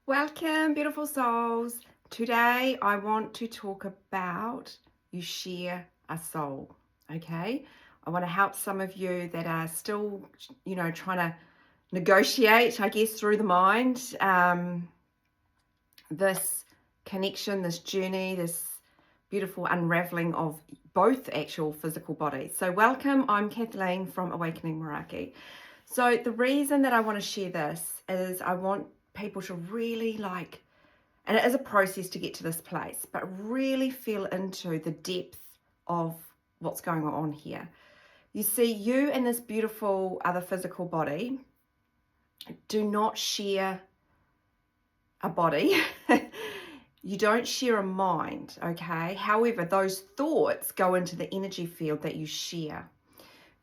Welcome, beautiful souls. Today, I want to talk about you share a soul, okay? I want to help some of you that are still, trying to negotiate, I guess, through the mind, this connection, this journey, this beautiful unraveling of both actual physical bodies. So welcome, I'm Kathleen from Awakening Meraki. So the reason that I want to share this is I want people to really and it is a process to get to this place, but really feel into the depth of what's going on here. You see, you and this beautiful other physical body do not share a body. You don't share a mind, okay? However, those thoughts go into the energy field that you share.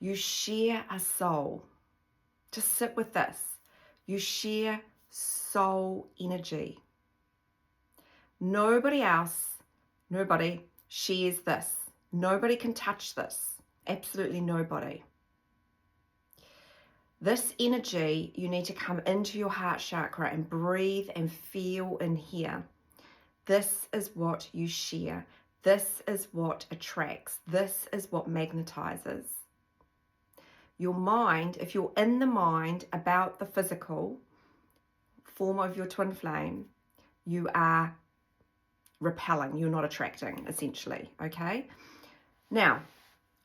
You share a soul. Just sit with this. You share soul energy. Nobody shares this. Nobody can touch this. Absolutely nobody. This energy, you need to come into your heart chakra and breathe and feel in here. This is what you share. This is what attracts. This is what magnetizes. Your mind, if you're in the mind about the physical form of your twin flame, you are repelling, you're not attracting, essentially, okay? Now,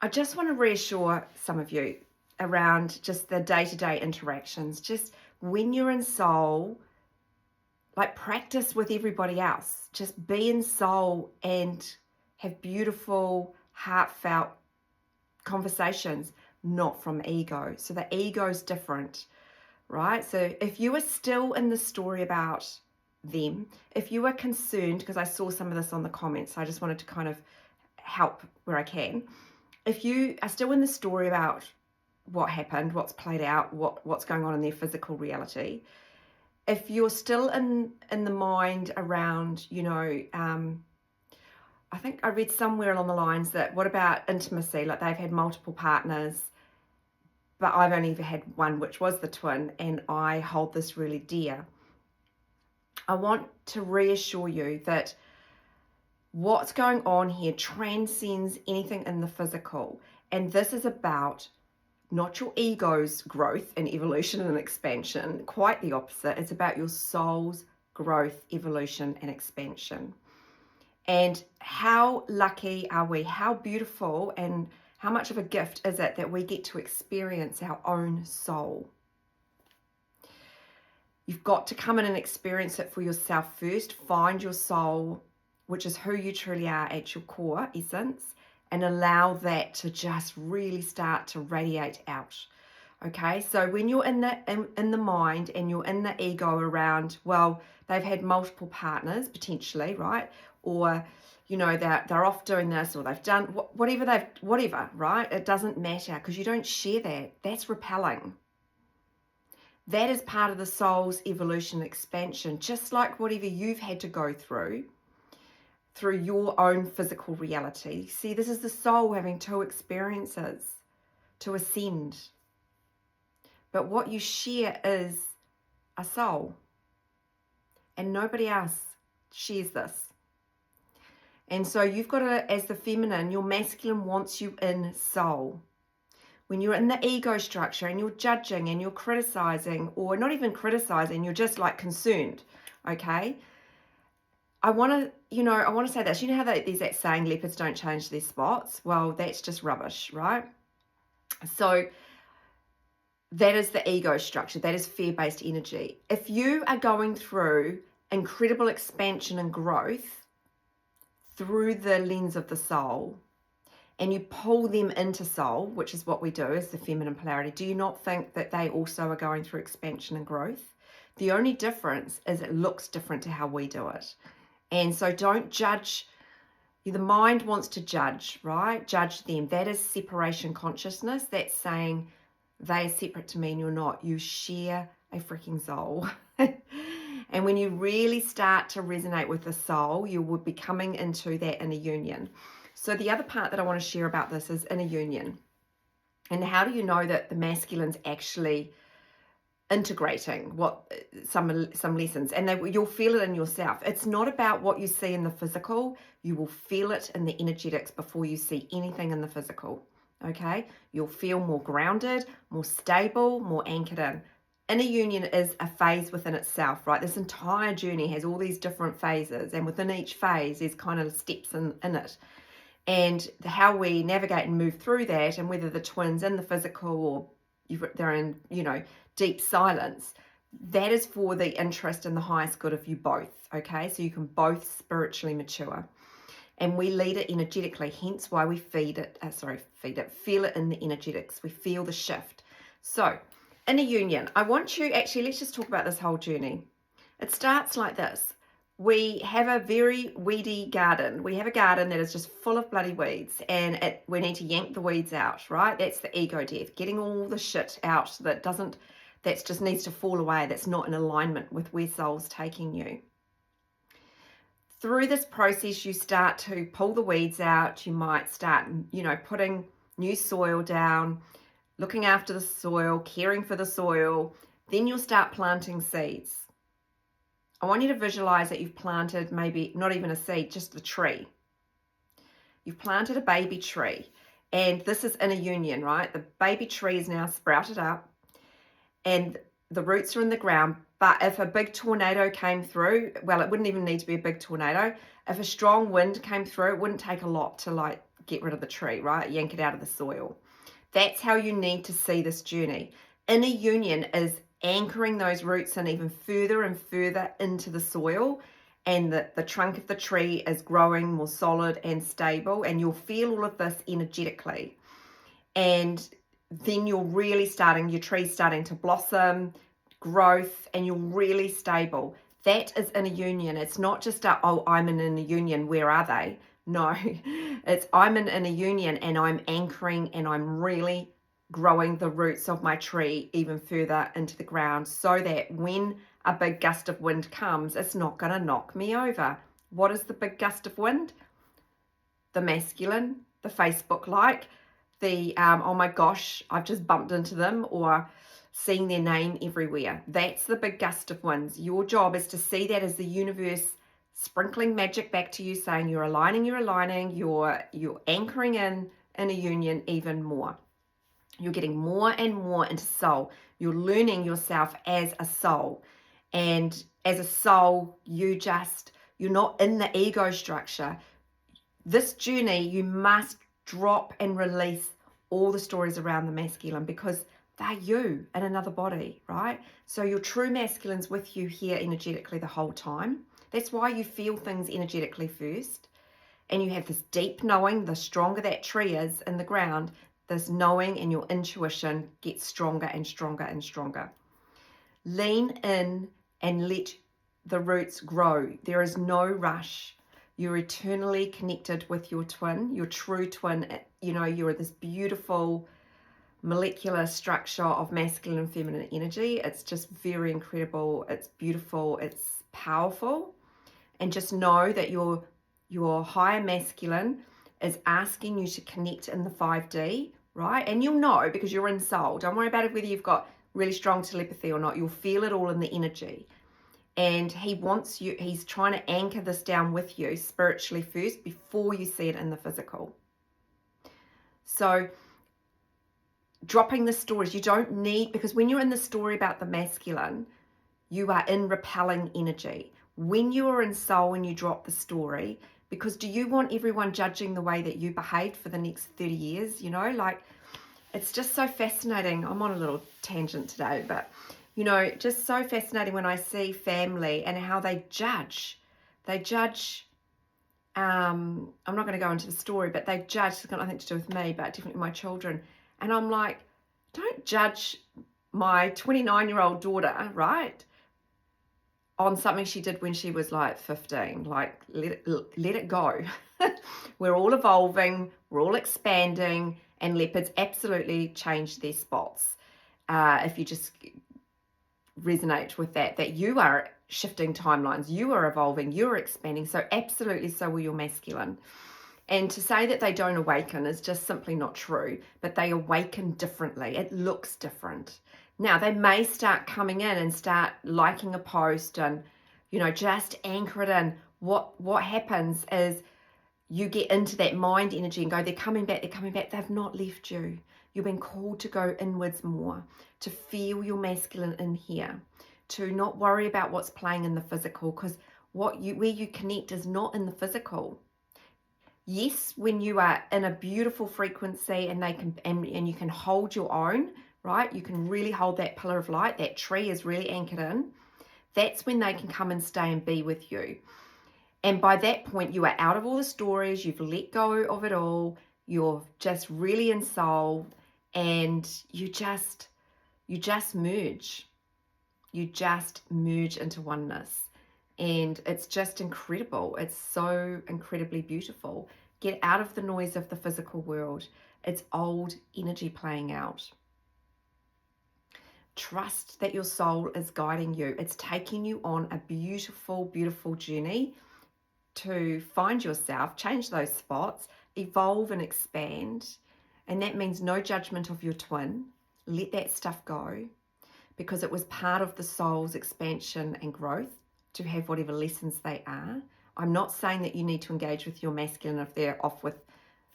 I just want to reassure some of you around just the day-to-day interactions. Just when you're in soul, practice with everybody else. Just be in soul and have beautiful, heartfelt conversations, not from ego. So the ego is different, right? So if you are still in the story about them, if you are concerned, because I saw some of this on the comments, so I just wanted to kind of help where I can. If you are still in the story about what happened, what's played out, what's going on in their physical reality, if you're still in the mind around, I think I read somewhere along the lines that what about intimacy? Like they've had multiple partners, but I've only ever had one, which was the twin, and I hold this really dear. I want to reassure you that what's going on here transcends anything in the physical. And this is about not your ego's growth and evolution and expansion, quite the opposite. It's about your soul's growth, evolution, and expansion. And how lucky are we? How beautiful and how much of a gift is it that we get to experience our own soul? You've got to come in and experience it for yourself first. Find your soul, which is who you truly are at your core essence, and allow that to just really start to radiate out. Okay, so when you're in the mind and you're in the ego around, well, they've had multiple partners potentially, right? Or they're off doing this, or they've done whatever, right? It doesn't matter because you don't share that. That's repelling. That is part of the soul's evolution expansion, just like whatever you've had to go through your own physical reality. See, this is the soul having two experiences to ascend. But what you share is a soul. And nobody else shares this. And so you've got to, as the feminine, your masculine wants you in soul. When you're in the ego structure and you're judging and you're criticizing, or not even criticizing, you're just concerned, okay? I want to say this. You know how there's that saying, leopards don't change their spots? Well, that's just rubbish, right? So that is the ego structure. That is fear-based energy. If you are going through incredible expansion and growth through the lens of the soul, and you pull them into soul, which is what we do as the feminine polarity, do you not think that they also are going through expansion and growth? The only difference is it looks different to how we do it. And so don't judge. The mind wants to judge, right? Judge them. That is separation consciousness. That's saying they are separate to me and you're not. You share a freaking soul. And when you really start to resonate with the soul, you will be coming into that inner union. So the other part that I want to share about this is inner union. And how do you know that the masculine's actually integrating what some lessons, and you'll feel it in yourself. It's not about what you see in the physical. You will feel it in the energetics before you see anything in the physical. Okay, you'll feel more grounded, more stable, more anchored in. Inner union is a phase within itself, right? This entire journey has all these different phases, and within each phase there's kind of steps in it. And how we navigate and move through that, and whether the twins in the physical or they're in, deep silence, that is for the interest and the highest good of you both, okay? So you can both spiritually mature. And we lead it energetically, hence why we feel it in the energetics. We feel the shift. So, inner union, I want you, actually, let's just talk about this whole journey. It starts like this. We have a very weedy garden. We have a garden that is just full of bloody weeds, and we need to yank the weeds out, right? That's the ego death, getting all the shit out that just needs to fall away, that's not in alignment with where soul's taking you. Through this process, you start to pull the weeds out. You might start, putting new soil down, looking after the soil, caring for the soil. Then you'll start planting seeds. I want you to visualize that you've planted maybe not even a seed, just the tree. You've planted a baby tree, and this is inner union, right? The baby tree is now sprouted up and the roots are in the ground. But if a big tornado came through, well, it wouldn't even need to be a big tornado. If a strong wind came through, it wouldn't take a lot to get rid of the tree, right? Yank it out of the soil. That's how you need to see this journey. Inner union is anchoring those roots in even further and further into the soil, and the trunk of the tree is growing more solid and stable, and you'll feel all of this energetically. And then you're really your tree's starting to blossom, growth, and you're really stable. That is inner union. It's not just I'm in inner union, where are they? No, it's I'm in inner union and I'm anchoring and I'm really growing the roots of my tree even further into the ground, so that when a big gust of wind comes, it's not going to knock me over. What is the big gust of wind? The masculine, the Facebook the oh my gosh, I've just bumped into them, or seeing their name everywhere. That's the big gust of winds. Your job is to see that as the universe sprinkling magic back to you, saying you're aligning, you're anchoring in a union even more. You're getting more and more into soul. You're learning yourself as a soul. And as a soul, you're not in the ego structure. This journey, you must drop and release all the stories around the masculine, because they're you in another body, right? So your true masculine's with you here energetically the whole time. That's why you feel things energetically first. And you have this deep knowing. The stronger that tree is in the ground, this knowing and your intuition gets stronger and stronger and stronger. Lean in and let the roots grow. There is no rush. You're eternally connected with your twin, your true twin. You're this beautiful molecular structure of masculine and feminine energy. It's just very incredible. It's beautiful. It's powerful. And just know that your higher masculine is asking you to connect in the 5D, right? And you'll know because you're in soul. Don't worry about it whether you've got really strong telepathy or not. You'll feel it all in the energy. And he's trying to anchor this down with you spiritually first before you see it in the physical. So dropping the stories, you don't need, because when you're in the story about the masculine, you are in repelling energy. When you are in soul and you drop the story, because do you want everyone judging the way that you behaved for the next 30 years? It's just so fascinating. I'm on a little tangent today, but just so fascinating when I see family and how they judge. I'm not going to go into the story, but they judge. It's got nothing to do with me, but definitely my children. And I'm like, don't judge my 29-year-old daughter, right, on something she did when she was 15. Let it go. We're all evolving, we're all expanding, and leopards absolutely change their spots. If you just resonate with that you are shifting timelines, you are evolving, you are expanding, so absolutely so will your masculine. And to say that they don't awaken is just simply not true, but they awaken differently. It looks different. Now, they may start coming in and start liking a post and, just anchor it in. What happens is you get into that mind energy and go, they're coming back. They've not left you. You've been called to go inwards more, to feel your masculine in here, to not worry about what's playing in the physical, because where you connect is not in the physical. Yes, when you are in a beautiful frequency and you can hold your own, right? You can really hold that pillar of light. That tree is really anchored in. That's when they can come and stay and be with you. And by that point, you are out of all the stories. You've let go of it all. You're just really in soul, and you just merge. You just merge into oneness. And it's just incredible. It's so incredibly beautiful. Get out of the noise of the physical world. It's old energy playing out. Trust that your soul is guiding you. It's taking you on a beautiful, beautiful journey to find yourself, change those spots, evolve and expand. And that means no judgment of your twin. Let that stuff go, because it was part of the soul's expansion and growth to have whatever lessons they are. I'm not saying that you need to engage with your masculine if they're off with,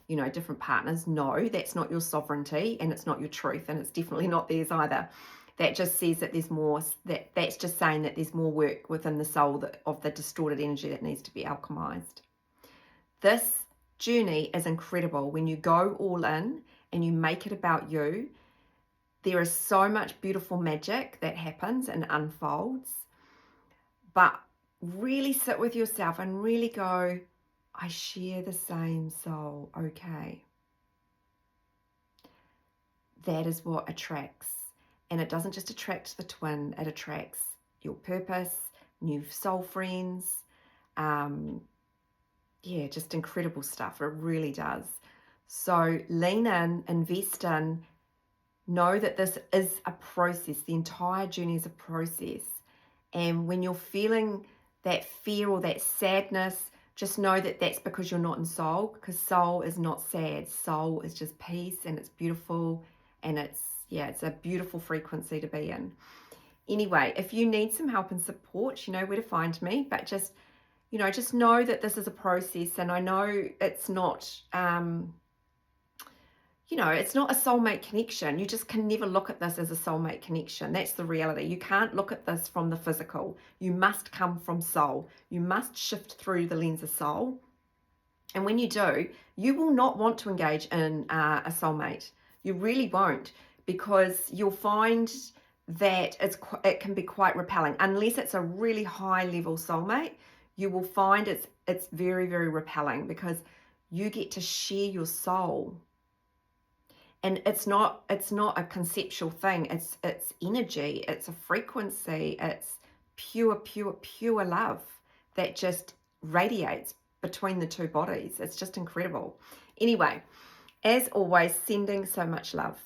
different partners. No, that's not your sovereignty, and it's not your truth, and it's definitely not theirs either. That just says that there's more, that's just saying that there's more work within the soul of the distorted energy that needs to be alchemized. This journey is incredible. When you go all in and you make it about you, there is so much beautiful magic that happens and unfolds. But really sit with yourself and really go, I share the same soul, okay. That is what attracts. And it doesn't just attract the twin, it attracts your purpose, new soul friends. Just incredible stuff. It really does. So lean in, invest in, know that this is a process. The entire journey is a process. And when you're feeling that fear or that sadness, just know that that's because you're not in soul, because soul is not sad. Soul is just peace, and it's beautiful, and it's a beautiful frequency to be in. Anyway, if you need some help and support, you know where to find me, but just know that this is a process, and I know it's not, it's not a soulmate connection. You just can never look at this as a soulmate connection. That's the reality. You can't look at this from the physical. You must come from soul. You must shift through the lens of soul. And when you do, you will not want to engage in a soulmate. You really won't, because you'll find that it can be quite repelling. Unless it's a really high level soulmate, you will find it's very, very repelling, because you get to share your soul. And it's not a conceptual thing. It's energy. It's a frequency. It's pure, pure, pure love that just radiates between the two bodies. It's just incredible. Anyway, as always, sending so much love.